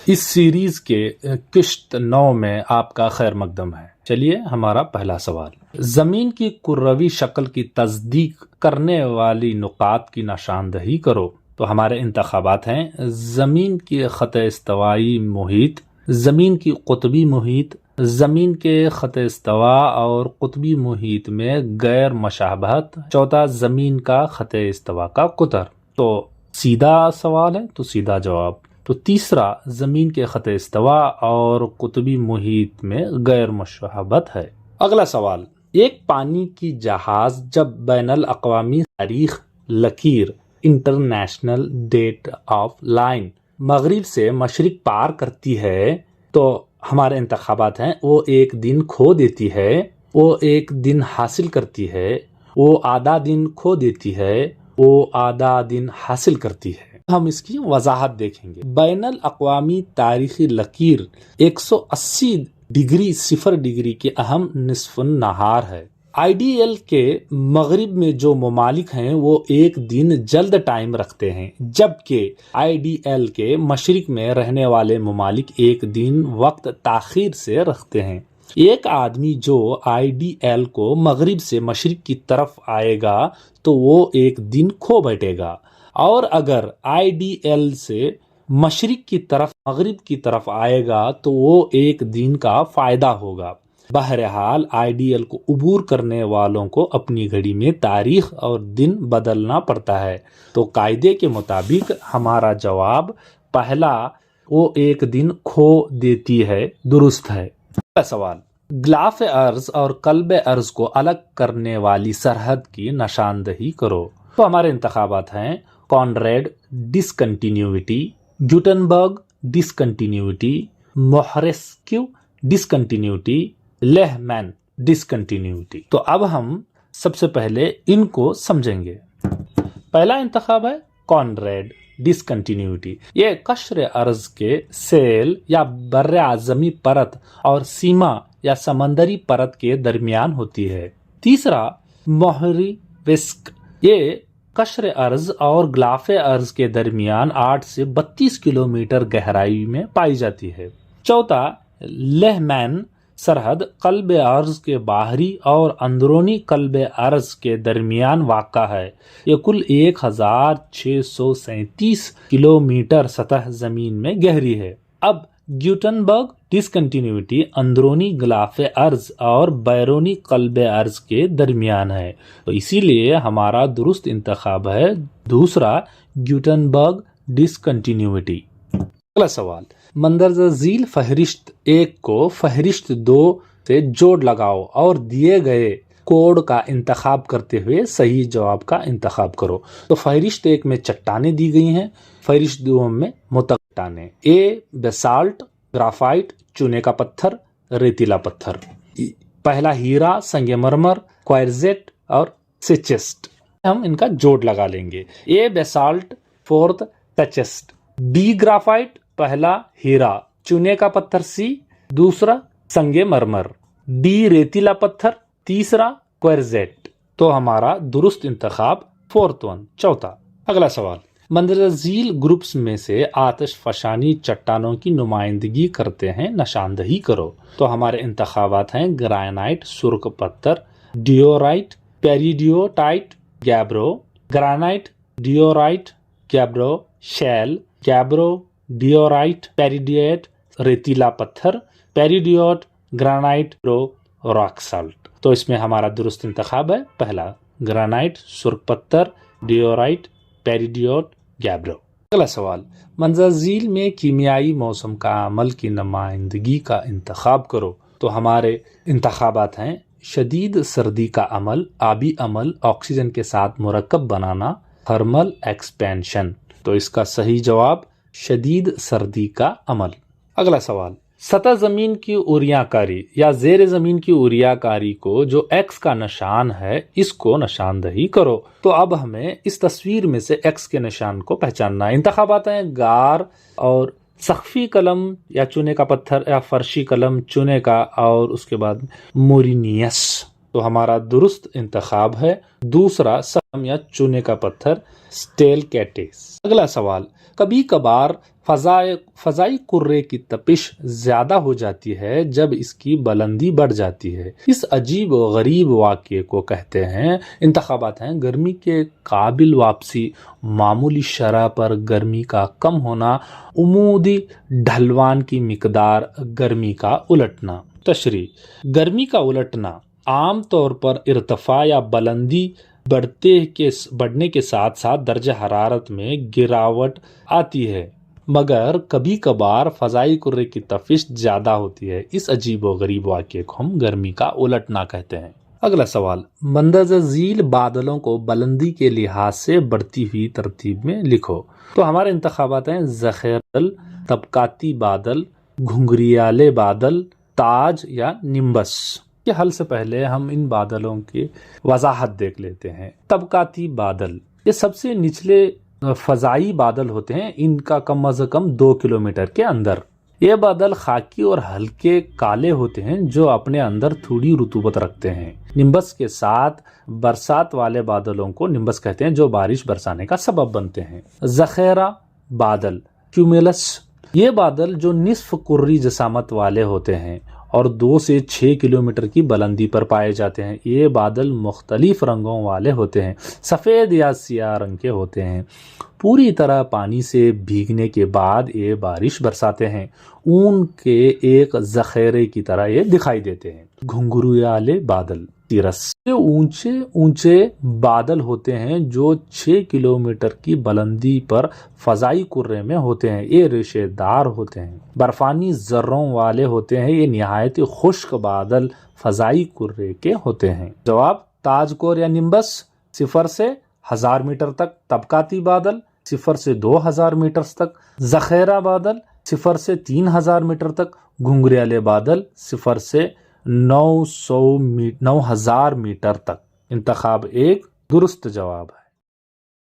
اس series کے قسط 9 میں آپ کا خیر مقدم ہے۔ چلیے ہمارا پہلا سوال، زمین کی کروی شکل کی تصدیق کرنے والی نقاط کی نشاندہی کرو۔ تو ہمارے انتخابات ہیں زمین کی خط استوائی محیط، زمین کی قطبی محیط، زمین کے خط استوا اور قطبی محیط میں غیر مشابہت، چوتھا زمین کا خط استوا کا قطر۔ تو سیدھا سوال ہے تو سیدھا جواب۔ تو تیسرا زمین کے خط استوا اور قطبی محیط میں غیر مشابہت ہے۔ اگلا سوال، ایک پانی کی جہاز جب بین الاقوامی تاریخ لکیر انٹرنیشنل ڈیٹ آف لائن مغرب سے مشرق پار کرتی ہے تو ہمارے انتخابات ہیں وہ ایک دن کھو دیتی ہے، وہ ایک دن حاصل کرتی ہے، وہ آدھا دن کھو دیتی ہے، وہ آدھا دن حاصل کرتی ہے۔ ہم اس کی وضاحت دیکھیں گے۔ بین الاقوامی تاریخی لکیر 180°(0° کے اہم نصف النہار ہے۔ آئی ڈی ایل کے مغرب میں جو ممالک ہیں وہ ایک دن جلد ٹائم رکھتے ہیں، جبکہ آئی ڈی ایل کے مشرق میں رہنے والے ممالک ایک دن وقت تاخیر سے رکھتے ہیں۔ ایک آدمی جو آئی ڈی ایل کو مغرب سے مشرق کی طرف آئے گا تو وہ ایک دن کھو بیٹھے گا، اور اگر آئی ڈی ایل سے مشرق کی طرف مغرب کی طرف آئے گا تو وہ ایک دن کا فائدہ ہوگا۔ بہرحال آئی ڈی ایل کو عبور کرنے والوں کو اپنی گھڑی میں تاریخ اور دن بدلنا پڑتا ہے۔ تو قاعدے کے مطابق ہمارا جواب پہلا، وہ ایک دن کھو دیتی ہے، درست ہے۔ پہلا سوال، غلاف ارض اور قلب ارض کو الگ کرنے والی سرحد کی نشاندہی کرو۔ تو ہمارے انتخابات ہیں کانریڈ ڈسکنٹینیوٹی، گوٹنبرگ ڈسکنٹینیوٹی، موہرسکیو ڈسکنٹینیوٹی، لیہمین ڈسکنٹینیوٹی۔ تو اب ہم سب سے پہلے ان کو سمجھیں گے۔ پہلا انتخاب ہے کانریڈ ڈسکنٹینیوٹی۔ یہ قشر ارض کے سیل یا بر اعظمی پرت اور سیما یا سمندری پرت کے درمیان ہوتی ہے۔ تیسرا موہری-وسک، یہ قشر ارض اور غلاف ارض کے درمیان 8 سے 32 کلومیٹر گہرائی میں پائی جاتی ہے۔ چوتھا لیہمین سرحد قلب ارض کے باہری اور اندرونی قلب ارض کے درمیان واقع ہے۔ یہ کل 1637 کلومیٹر سطح زمین میں گہری ہے۔ اب گوٹنبرگ ڈسکنٹینیوٹی اندرونی غلاف ارض اور بیرونی قلب ارض کے درمیان ہے، تو اسی لیے ہمارا درست انتخاب ہے دوسرا، گوٹنبرگ ڈسکنٹینیوٹی۔ اگلا سوال، مندرجہ ذیل فہرست 1 کو فہرست 2 سے جوڑ لگاؤ اور دیے گئے کوڈ کا انتخاب کرتے ہوئے صحیح جواب کا انتخاب کرو۔ تو فہرست 1 میں چٹانیں دی گئی ہیں، فہرست 2 میں چٹانیں، اے بیسالٹ، گرافائٹ، چونے کا پتھر، ریتیلا پتھر۔ پہلا ہیرا، سنگ مرمر، کوارزٹ اور سچسٹ۔ ہم ان کا جوڑ لگا لیں گے۔ اے بیسالٹ، فورتھ سچسٹ، بی گرافائٹ، پہلا ہیرا، چونے کا پتھر سی، دوسرا سنگ مرمر، ڈی ریتیلا پتھر، تیسرا کوارزٹ۔ تو ہمارا درست انتخاب فورتھ ون، چوتھا۔ اگلا سوال، مندرجہ ذیل گروپس میں سے آتش فشانی چٹانوں کی نمائندگی کرتے ہیں، نشاندہی کرو۔ تو ہمارے انتخابات ہیں گرانائٹ سرخ پتھر، ڈیورائٹ، پیریڈیوٹائٹ، گیبرو، گرانائٹ، ڈیورائٹ، گیبرو، شیل، گیبرو، ڈیورائٹ، پیریڈیٹ، ریتیلا پتھر، پیریڈیوٹ، گرانائٹ، راک سالٹ۔ تو اس میں ہمارا درست انتخاب ہے پہلا، گرانائٹ سرخ پتھر، ڈیورائٹ، پیریڈیوٹ، گیبرو۔ اگلا سوال، مندرجہ ذیل میں کیمیائی موسم کا عمل کی نمائندگی کا انتخاب کرو۔ تو ہمارے انتخابات ہیں شدید سردی کا عمل، آبی عمل، آکسیجن کے ساتھ مرکب بنانا، تھرمل ایکسپینشن۔ تو اس کا صحیح جواب شدید سردی کا عمل۔ اگلا سوال، سطح زمین کی اوریاں کاری یا زیر زمین کی اوریاں کاری کو جو ایکس کا نشان ہے اس کو نشاندہی کرو۔ تو اب ہمیں اس تصویر میں سے ایکس کے نشان کو پہچاننا ہے۔ انتخابات ہیں گار اور سخفی قلم یا چونے کا پتھر، یا فرشی قلم چونے کا، اور اس کے بعد مورینیس۔ تو ہمارا درست انتخاب ہے دوسرا، سم یا چونے کا پتھر، سٹیلکیٹس۔ اگلا سوال، کبھی کبھار فضائی کرے کی تپش زیادہ ہو جاتی ہے جب اس کی بلندی بڑھ جاتی ہے، اس عجیب و غریب واقعے کو کہتے ہیں۔ انتخابات ہیں گرمی کے قابل واپسی، معمولی شرح پر گرمی کا کم ہونا، عمودی ڈھلوان کی مقدار، گرمی کا الٹنا۔ تشریح، گرمی کا الٹنا عام طور پر ارتفاع یا بلندی بڑھنے کے ساتھ ساتھ درجہ حرارت میں گراوٹ آتی ہے، مگر کبھی کبھار فضائی کرے کی تپش زیادہ ہوتی ہے، اس عجیب و غریب واقعے کو ہم گرمی کا الٹنا کہتے ہیں۔ اگلا سوال، مندرجہ ذیل بادلوں کو بلندی کے لحاظ سے بڑھتی ہوئی ترتیب میں لکھو۔ تو ہمارے انتخابات ہیں زخیرل، طبقاتی بادل، گھنگریالے بادل، تاج یا نمبس۔ کے حل سے پہلے ہم ان بادلوں کی وضاحت دیکھ لیتے ہیں۔ طبقاتی بادل یہ سب سے نچلے فضائی بادل ہوتے ہیں، ان کا کم از کم 2 کلومیٹر کے اندر۔ یہ بادل خاکی اور ہلکے کالے ہوتے ہیں جو اپنے اندر تھوڑی رطوبت رکھتے ہیں۔ نمبس کے ساتھ برسات والے بادلوں کو نمبس کہتے ہیں جو بارش برسانے کا سبب بنتے ہیں۔ ذخیرہ بادل، کیومولس، یہ بادل جو نصف کری جسامت والے ہوتے ہیں اور 2 سے 6 کلومیٹر کی بلندی پر پائے جاتے ہیں۔ یہ بادل مختلف رنگوں والے ہوتے ہیں، سفید یا سیاہ رنگ کے ہوتے ہیں، پوری طرح پانی سے بھیگنے کے بعد یہ بارش برساتے ہیں، اون کے ایک ذخیرے کی طرح یہ دکھائی دیتے ہیں۔ گھنگریالے بادل، تیرس، یہ اونچے بادل ہوتے ہیں جو 6 کلومیٹر کی بلندی پر فضائی کرے میں ہوتے ہیں، یہ ریشے دار ہوتے ہیں، برفانی ذروں والے ہوتے ہیں، یہ نہایت خشک بادل فضائی کرے کے ہوتے ہیں۔ جواب، تاج کور یا نمبس 0 سے 1000 میٹر تک، طبقاتی بادل 0 سے 2000 میٹر تک، ذخیرہ بادل 0 سے 3000 میٹر تک، گھنگریالے بادل 0 سے 9000 میٹر تک۔ انتخاب 1 درست جواب ہے۔